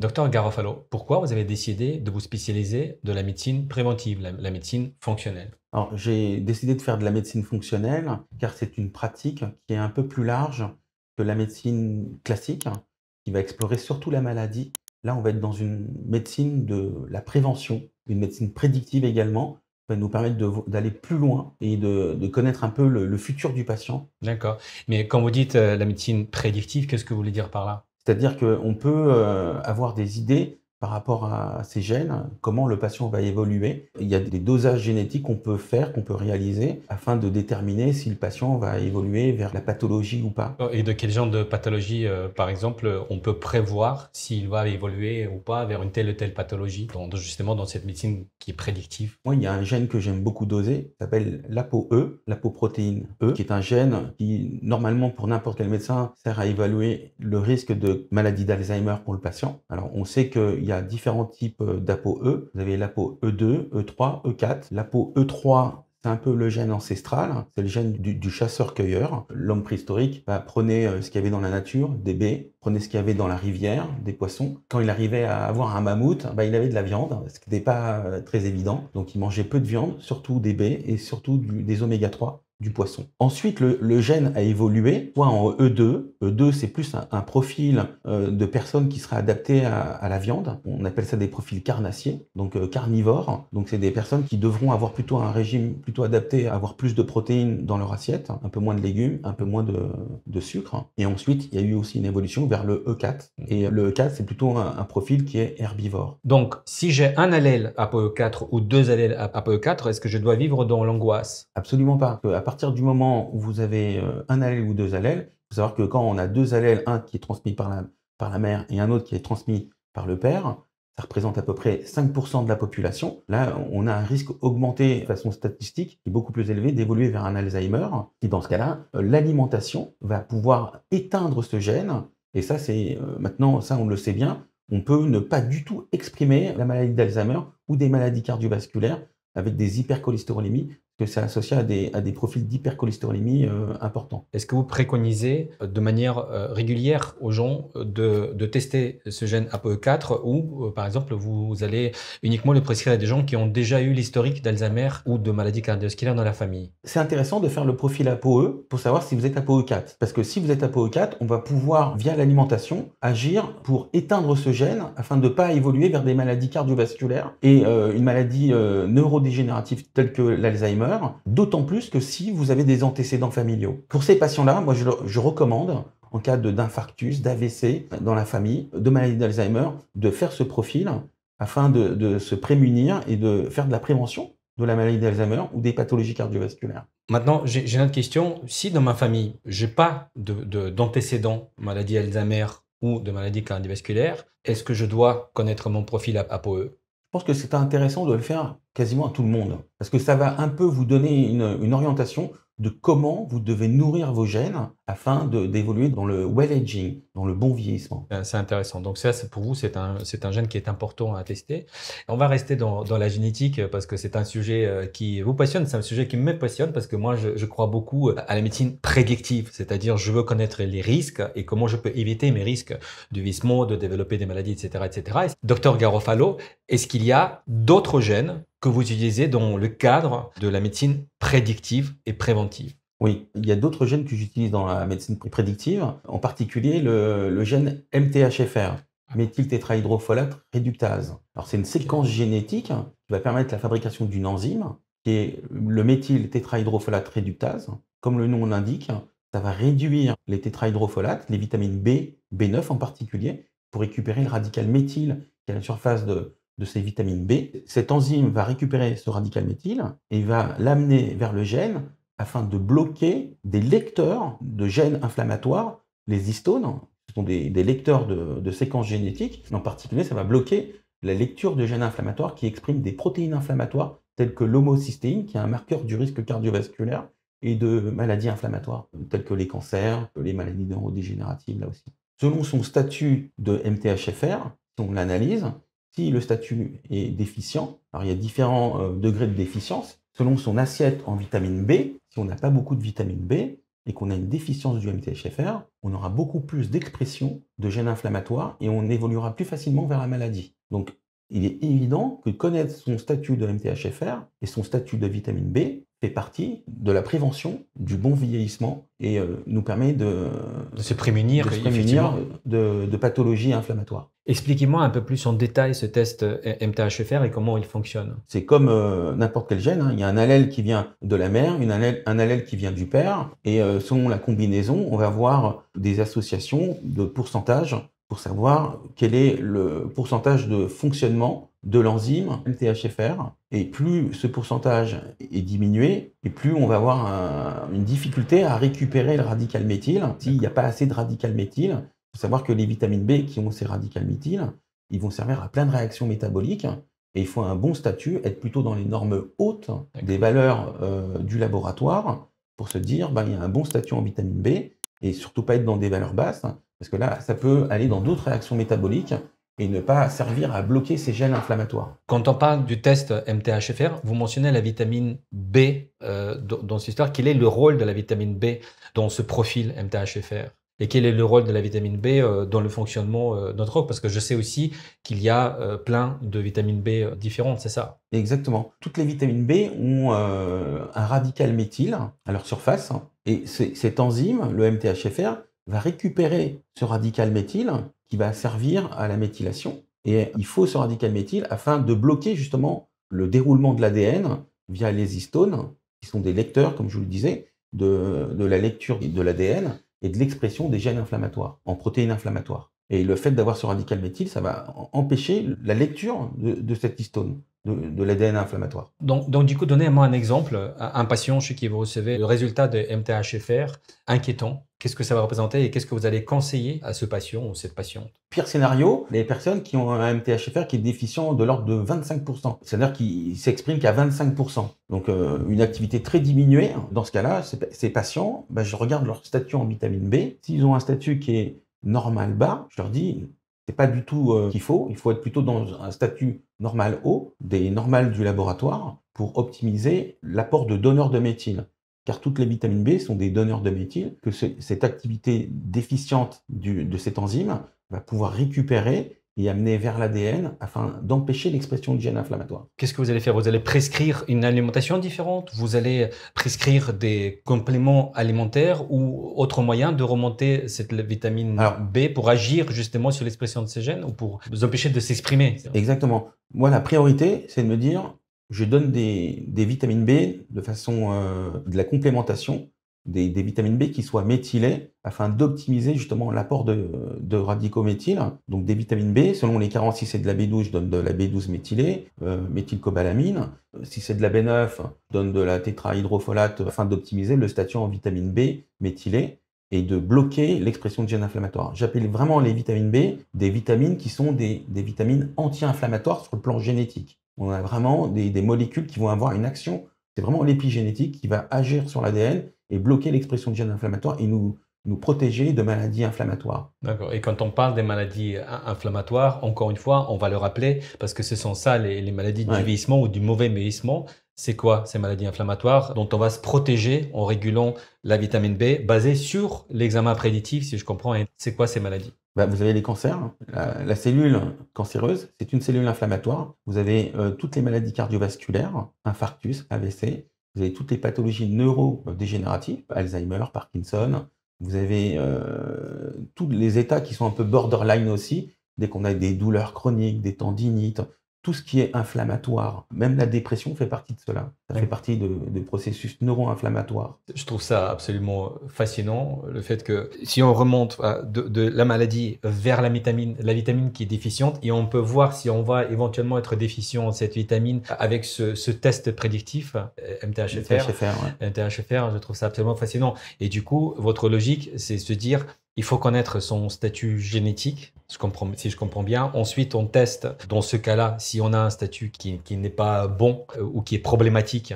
Docteur Garofalo, pourquoi vous avez décidé de vous spécialiser de la médecine préventive, la médecine fonctionnelle? Alors, j'ai décidé de faire de la médecine fonctionnelle car c'est une pratique qui est un peu plus large que la médecine classique, qui va explorer surtout la maladie. Là, on va être dans une médecine de la prévention, une médecine prédictive également, qui va nous permettre d'aller plus loin et de connaître un peu le futur du patient. D'accord. Mais quand vous dites la médecine prédictive, qu'est-ce que vous voulez dire par là? C'est-à-dire qu'on peut avoir des idées par rapport à ces gènes, comment le patient va évoluer. Il y a des dosages génétiques qu'on peut faire, qu'on peut réaliser, afin de déterminer si le patient va évoluer vers la pathologie ou pas. Oh, et de quel genre de pathologie, par exemple, on peut prévoir s'il va évoluer ou pas vers une telle ou telle pathologie, justement dans cette médecine qui est prédictive? Moi, il y a un gène que j'aime beaucoup doser, qui s'appelle l'ApoE, l'apoprotéine E, qui est un gène qui, normalement, pour n'importe quel médecin, sert à évaluer le risque de maladie d'Alzheimer pour le patient. Alors, on sait qu'il y a différents types d'ApoE. Vous avez l'ApoE2, E3, E4. L'ApoE3, c'est un peu le gène ancestral, c'est le gène du chasseur-cueilleur. L'homme préhistorique prenait ce qu'il y avait dans la nature, des baies, prenait ce qu'il y avait dans la rivière, des poissons. Quand il arrivait à avoir un mammouth, il avait de la viande, ce qui n'était pas très évident. Donc il mangeait peu de viande, surtout des baies et surtout des oméga 3 du poisson. Ensuite, le gène a évolué, soit en E2. E2, c'est plus un profil de personnes qui seraient adaptées à la viande. On appelle ça des profils carnassiers, donc carnivores. Donc c'est des personnes qui devront avoir plutôt un régime plutôt adapté à avoir plus de protéines dans leur assiette, un peu moins de légumes, un peu moins de sucre. Et ensuite, il y a eu aussi une évolution vers le E4. Et le E4, c'est plutôt un profil qui est herbivore. Donc, si j'ai un allèle ApoE4 ou deux allèles ApoE4, est-ce que je dois vivre dans l'angoisse? Absolument pas. À partir du moment où vous avez un allèle ou deux allèles, il faut savoir que quand on a deux allèles, un qui est transmis par la mère et un autre qui est transmis par le père, ça représente à peu près 5% de la population. Là, on a un risque augmenté de façon statistique qui est beaucoup plus élevé d'évoluer vers un Alzheimer. Et dans ce cas-là, l'alimentation va pouvoir éteindre ce gène. Et ça, c'est maintenant, ça on le sait bien, on peut ne pas du tout exprimer la maladie d'Alzheimer ou des maladies cardiovasculaires avec des hypercholestérolémies, parce que c'est associé à des profils d'hypercholestérolémie importants. Est-ce que vous préconisez de manière régulière aux gens de tester ce gène ApoE4 ou, par exemple, vous allez uniquement le prescrire à des gens qui ont déjà eu l'historique d'Alzheimer ou de maladies cardiovasculaires dans la famille? C'est intéressant de faire le profil ApoE pour savoir si vous êtes ApoE4. Parce que si vous êtes ApoE4, on va pouvoir, via l'alimentation, agir pour éteindre ce gène afin de ne pas évoluer vers des maladies cardiovasculaires et une maladie neurodégénérative telle que l'Alzheimer, d'autant plus que si vous avez des antécédents familiaux. Pour ces patients-là, moi je recommande, en cas d'infarctus, d'AVC dans la famille, de maladie d'Alzheimer, de faire ce profil afin de se prémunir et de faire de la prévention de la maladie d'Alzheimer ou des pathologies cardiovasculaires. Maintenant, j'ai une autre question. Si dans ma famille, j'ai pas d'antécédents maladie Alzheimer ou de maladie cardiovasculaire, est-ce que je dois connaître mon profil ApoE? Je pense que c'est intéressant de le faire quasiment à tout le monde, parce que ça va un peu vous donner une orientation de comment vous devez nourrir vos gènes afin d'évoluer dans le well aging, dans le bon vieillissement. C'est intéressant. Donc ça, pour vous, c'est un gène qui est important à tester. On va rester dans la génétique parce que c'est un sujet qui vous passionne. C'est un sujet qui me passionne parce que moi, je crois beaucoup à la médecine prédictive. C'est-à-dire, je veux connaître les risques et comment je peux éviter mes risques de vieillissement, de développer des maladies, etc., etc. Docteur Garofalo, est-ce qu'il y a d'autres gènes que vous utilisez dans le cadre de la médecine prédictive et préventive? Oui, il y a d'autres gènes que j'utilise dans la médecine prédictive, en particulier le gène MTHFR, méthyltétrahydrofolate réductase. Alors c'est une séquence génétique qui va permettre la fabrication d'une enzyme qui est le méthyltétrahydrofolate réductase. Comme le nom l'indique, ça va réduire les tétrahydrofolates, les vitamines B, B9 en particulier, pour récupérer le radical méthyle qui est à la surface de ces vitamines B. Cette enzyme va récupérer ce radical méthyle et va l'amener vers le gène afin de bloquer des lecteurs de gènes inflammatoires, les histones. Ce sont des lecteurs de séquences génétiques. En particulier, ça va bloquer la lecture de gènes inflammatoires qui expriment des protéines inflammatoires telles que l'homocystéine, qui est un marqueur du risque cardiovasculaire et de maladies inflammatoires, telles que les cancers, les maladies neurodégénératives, là aussi. Selon son statut de MTHFR, si on l'analyse, si le statut est déficient, alors il y a différents degrés de déficience, selon son assiette en vitamine B, si on n'a pas beaucoup de vitamine B, et qu'on a une déficience du MTHFR, on aura beaucoup plus d'expression de gènes inflammatoires et on évoluera plus facilement vers la maladie. Donc, il est évident que connaître son statut de MTHFR et son statut de vitamine B fait partie de la prévention du bon vieillissement et nous permet de se prémunir, de pathologies inflammatoires. Expliquez-moi un peu plus en détail ce test MTHFR et comment il fonctionne. C'est comme n'importe quel gène, hein. Il y a un allèle qui vient de la mère, un allèle qui vient du père, et selon la combinaison, on va avoir des associations de pourcentages pour savoir quel est le pourcentage de fonctionnement de l'enzyme MTHFR. Et plus ce pourcentage est diminué, et plus on va avoir une difficulté à récupérer le radical méthyle. S'il n'y a pas assez de radical méthyle, il faut savoir que les vitamines B qui ont ces radicales méthyle, ils vont servir à plein de réactions métaboliques. Et il faut un bon statut, être plutôt dans les normes hautes des valeurs du laboratoire pour se dire il y a un bon statut en vitamine B et surtout pas être dans des valeurs basses parce que là, ça peut aller dans d'autres réactions métaboliques et ne pas servir à bloquer ces gènes inflammatoires. Quand on parle du test MTHFR, vous mentionnez la vitamine B dans cette histoire. Quel est le rôle de la vitamine B dans ce profil MTHFR ? Et quel est le rôle de la vitamine B dans le fonctionnement de notre corps? Parce que je sais aussi qu'il y a plein de vitamines B différentes, c'est ça? Exactement. Toutes les vitamines B ont un radical méthyle à leur surface. Et cette enzyme, le MTHFR, va récupérer ce radical méthyle qui va servir à la méthylation. Et il faut ce radical méthyle afin de bloquer justement le déroulement de l'ADN via les histones, qui sont des lecteurs, comme je vous le disais, de la lecture de l'ADN et de l'expression des gènes inflammatoires, en protéines inflammatoires. Et le fait d'avoir ce radical méthyle, ça va empêcher la lecture de cette histone, de l'ADN inflammatoire. Donc du coup, donnez-moi un exemple, un patient chez qui vous recevez le résultat de MTHFR inquiétant. Qu'est-ce que ça va représenter et qu'est-ce que vous allez conseiller à ce patient ou cette patiente? Pire scénario, les personnes qui ont un MTHFR qui est déficient de l'ordre de 25%. C'est-à-dire qu'il s'exprime qu'à 25%. Donc une activité très diminuée. Dans ce cas-là, ces patients, je regarde leur statut en vitamine B. S'ils ont un statut qui est normal bas, je leur dis, c'est pas du tout qu'il faut. Il faut être plutôt dans un statut normal haut, des normales du laboratoire, pour optimiser l'apport de donneurs de méthyle. Car toutes les vitamines B sont des donneurs de méthyle, que cette activité déficiente de cette enzyme va pouvoir récupérer et amener vers l'ADN afin d'empêcher l'expression de gènes inflammatoires. Qu'est-ce que vous allez faire? Vous allez prescrire une alimentation différente? Vous allez prescrire des compléments alimentaires ou autres moyens de remonter cette vitamine B pour agir justement sur l'expression de ces gènes ou pour vous empêcher de s'exprimer? Exactement. Moi, la priorité, c'est de me dire, je donne des vitamines B de façon de la complémentation, des vitamines B qui soient méthylées afin d'optimiser justement l'apport de radicaux méthyles. Donc des vitamines B, selon les carences, si c'est de la B12, je donne de la B12 méthylée, méthylcobalamine. Si c'est de la B9, je donne de la tétrahydrofolate afin d'optimiser le statut en vitamine B méthylée et de bloquer l'expression de gènes inflammatoires. J'appelle vraiment les vitamines B des vitamines qui sont des vitamines anti-inflammatoires sur le plan génétique. On a vraiment des molécules qui vont avoir une action, c'est vraiment l'épigénétique qui va agir sur l'ADN et bloquer l'expression de gènes inflammatoires et nous protéger de maladies inflammatoires. D'accord. Et quand on parle des maladies inflammatoires, encore une fois, on va le rappeler, parce que ce sont ça les maladies du vieillissement ou du mauvais vieillissement. C'est quoi ces maladies inflammatoires dont on va se protéger en régulant la vitamine B basée sur l'examen prédictif, si je comprends. C'est quoi ces maladies? Vous avez les cancers. La cellule cancéreuse, c'est une cellule inflammatoire. Vous avez toutes les maladies cardiovasculaires, infarctus, AVC. Vous avez toutes les pathologies neurodégénératives, Alzheimer, Parkinson. Vous avez tous les états qui sont un peu borderline aussi, dès qu'on a des douleurs chroniques, des tendinites, tout ce qui est inflammatoire. Même la dépression fait partie de cela. Ça fait partie de processus neuro-inflammatoires. Je trouve ça absolument fascinant, le fait que si on remonte de la maladie vers la vitamine qui est déficiente, et on peut voir si on va éventuellement être déficient en cette vitamine avec ce test prédictif, MTHFR, je trouve ça absolument fascinant. Et du coup, votre logique, c'est se dire, il faut connaître son statut génétique, si je comprends bien. Ensuite, on teste, dans ce cas-là, si on a un statut qui n'est pas bon ou qui est problématique,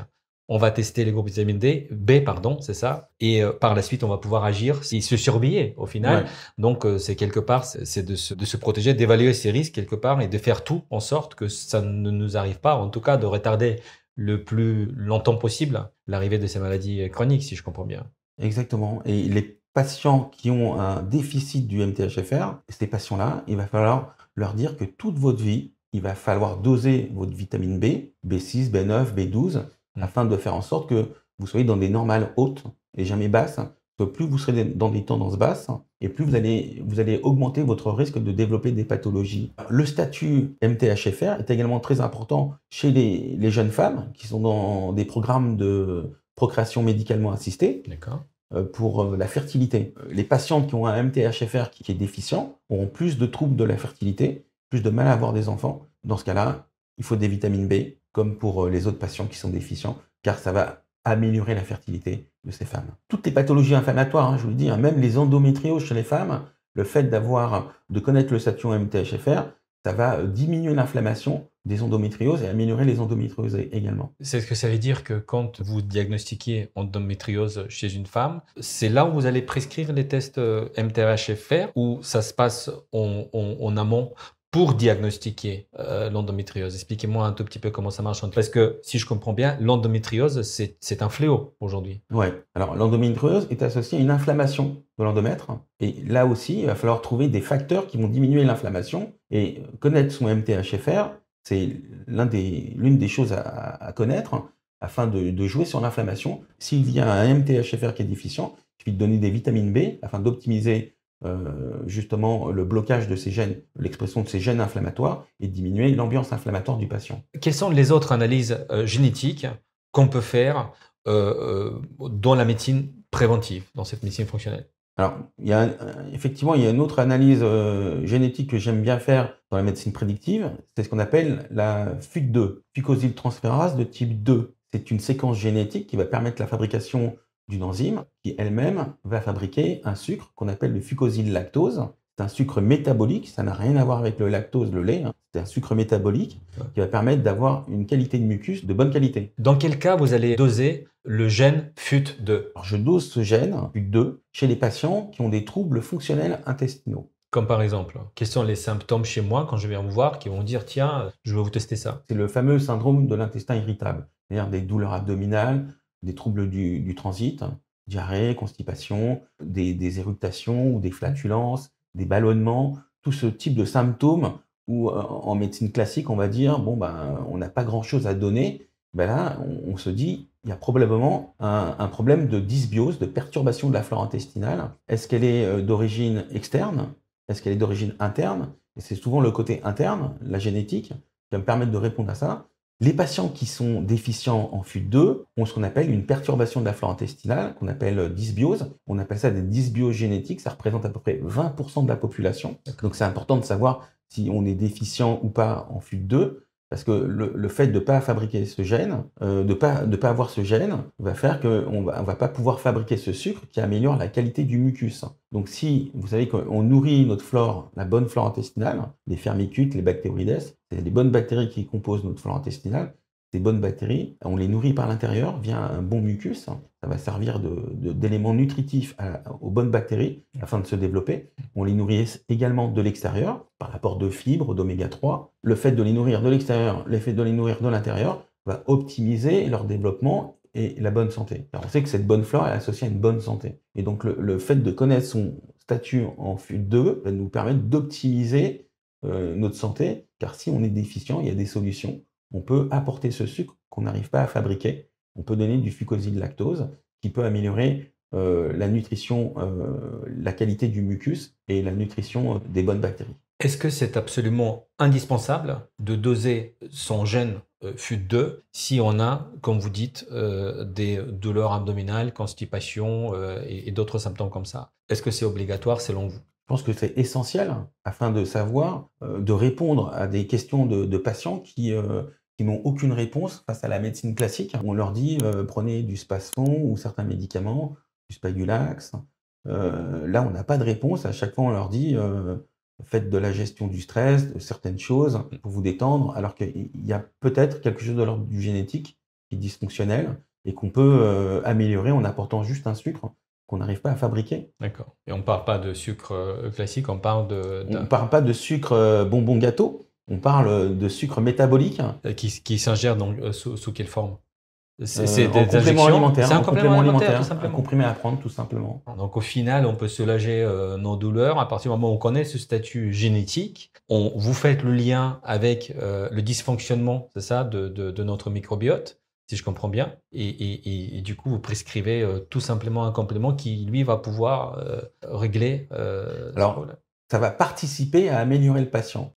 on va tester les groupes vitamine B, c'est ça. Et par la suite, on va pouvoir agir, se surveiller au final. Ouais. Donc, c'est quelque part, c'est de se protéger, d'évaluer ses risques quelque part et de faire tout en sorte que ça ne nous arrive pas, en tout cas de retarder le plus longtemps possible l'arrivée de ces maladies chroniques, si je comprends bien. Exactement. Et les patients qui ont un déficit du MTHFR, ces patients-là, il va falloir leur dire que toute votre vie, il va falloir doser votre vitamine B, B6, B9, B12, afin de faire en sorte que vous soyez dans des normales hautes et jamais basses. Parce que plus vous serez dans des tendances basses, et plus vous allez augmenter votre risque de développer des pathologies. Le statut MTHFR est également très important chez les jeunes femmes qui sont dans des programmes de procréation médicalement assistée. D'accord. Pour la fertilité. Les patientes qui ont un MTHFR qui est déficient auront plus de troubles de la fertilité, plus de mal à avoir des enfants. Dans ce cas-là, il faut des vitamines B, comme pour les autres patients qui sont déficients, car ça va améliorer la fertilité de ces femmes. Toutes les pathologies inflammatoires, je vous le dis, même les endométrioses chez les femmes, le fait de connaître le statut MTHFR, ça va diminuer l'inflammation des endométrioses et améliorer les endométrioses également. C'est ce que ça veut dire que quand vous diagnostiquez endométriose chez une femme, c'est là où vous allez prescrire les tests MTHFR ou ça se passe en amont pour diagnostiquer l'endométriose? Expliquez-moi un tout petit peu comment ça marche. Parce que si je comprends bien, l'endométriose, c'est un fléau aujourd'hui. Ouais. Alors, l'endométriose est associée à une inflammation de l'endomètre. Et là aussi, il va falloir trouver des facteurs qui vont diminuer l'inflammation. Et connaître son MTHFR, c'est l'une des choses à connaître afin de jouer sur l'inflammation. S'il y a un MTHFR qui est déficient, il suffit de donner des vitamines B afin d'optimiser justement le blocage de ces gènes, l'expression de ces gènes inflammatoires et diminuer l'ambiance inflammatoire du patient. Quelles sont les autres analyses génétiques qu'on peut faire dans la médecine préventive, dans cette médecine fonctionnelle? Alors, effectivement, il y a une autre analyse génétique que j'aime bien faire dans la médecine prédictive, c'est ce qu'on appelle la FUT2, fucosyltransférase de type 2. C'est une séquence génétique qui va permettre la fabrication d'une enzyme qui elle-même va fabriquer un sucre qu'on appelle le fucosylactose. C'est un sucre métabolique, ça n'a rien à voir avec le lactose, le lait. C'est un sucre métabolique qui va permettre d'avoir une qualité de mucus de bonne qualité. Dans quel cas vous allez doser le gène FUT2? Alors, je dose ce gène FUT2 chez les patients qui ont des troubles fonctionnels intestinaux. Comme par exemple, quels sont les symptômes chez moi quand je viens vous voir qui vont dire tiens, je vais vous tester ça? C'est le fameux syndrome de l'intestin irritable, c'est-à-dire des douleurs abdominales, des troubles du transit, diarrhée, constipation, des éructations ou des flatulences, des ballonnements, tout ce type de symptômes où en médecine classique, on va dire, bon, on n'a pas grand-chose à donner. Là, on se dit, il y a probablement un problème de dysbiose, de perturbation de la flore intestinale. Est-ce qu'elle est d'origine externe? Est-ce qu'elle est d'origine interne? Et c'est souvent le côté interne, la génétique, qui va me permettre de répondre à ça. Les patients qui sont déficients en FUT2 ont ce qu'on appelle une perturbation de la flore intestinale, qu'on appelle dysbiose. On appelle ça des dysbioses génétiques, ça représente à peu près 20% de la population. Donc c'est important de savoir si on est déficient ou pas en FUT2, parce que le fait de ne pas fabriquer ce gène, de pas avoir ce gène, va faire qu'on va pas pouvoir fabriquer ce sucre qui améliore la qualité du mucus. Donc si vous savez qu'on nourrit notre flore, la bonne flore intestinale, les firmicutes, les bactéroïdes, c'est les bonnes bactéries qui composent notre flore intestinale. Ces bonnes bactéries, on les nourrit par l'intérieur via un bon mucus. Ça va servir d'élément nutritif aux bonnes bactéries afin de se développer. On les nourrit également de l'extérieur par l'apport de fibres, d'oméga 3. Le fait de les nourrir de l'extérieur, l'effet de les nourrir de l'intérieur va optimiser leur développement et la bonne santé. Alors on sait que cette bonne flore est associée à une bonne santé. Et donc le fait de connaître son statut en FUT2 va nous permettre d'optimiser notre santé, car si on est déficient, il y a des solutions. On peut apporter ce sucre qu'on n'arrive pas à fabriquer. On peut donner du fucosylactose qui peut améliorer la nutrition, la qualité du mucus et la nutrition des bonnes bactéries. Est-ce que c'est absolument indispensable de doser son gène FUT2 si on a, comme vous dites, des douleurs abdominales, constipation et d'autres symptômes comme ça? Est-ce que c'est obligatoire selon vous? Je pense que c'est essentiel afin de savoir, de répondre à des questions de patients qui n'ont aucune réponse face à la médecine classique. On leur dit prenez du Spasfon ou certains médicaments, du Spagulax. Là, on n'a pas de réponse. À chaque fois, on leur dit faites de la gestion du stress, de certaines choses pour vous détendre, alors qu'il y a peut-être quelque chose de l'ordre du génétique qui est dysfonctionnel et qu'on peut améliorer en apportant juste un sucre qu'on n'arrive pas à fabriquer. D'accord. Et on ne parle pas de sucre classique, on parle On ne parle pas de sucre bonbon gâteau, on parle de sucre métabolique. qui s'ingère sous quelle forme? C'est En des complément injections. alimentaire, C'est un en complément alimentaire, tout un simplement. comprimé à prendre tout simplement. Donc au final, on peut soulager nos douleurs à partir du moment où on connaît ce statut génétique. Vous faites le lien avec le dysfonctionnement, c'est ça, de notre microbiote, si je comprends bien. Et du coup, vous prescrivez tout simplement un complément qui, lui, va pouvoir régler ce Alors, problème. ça va participer à améliorer le patient.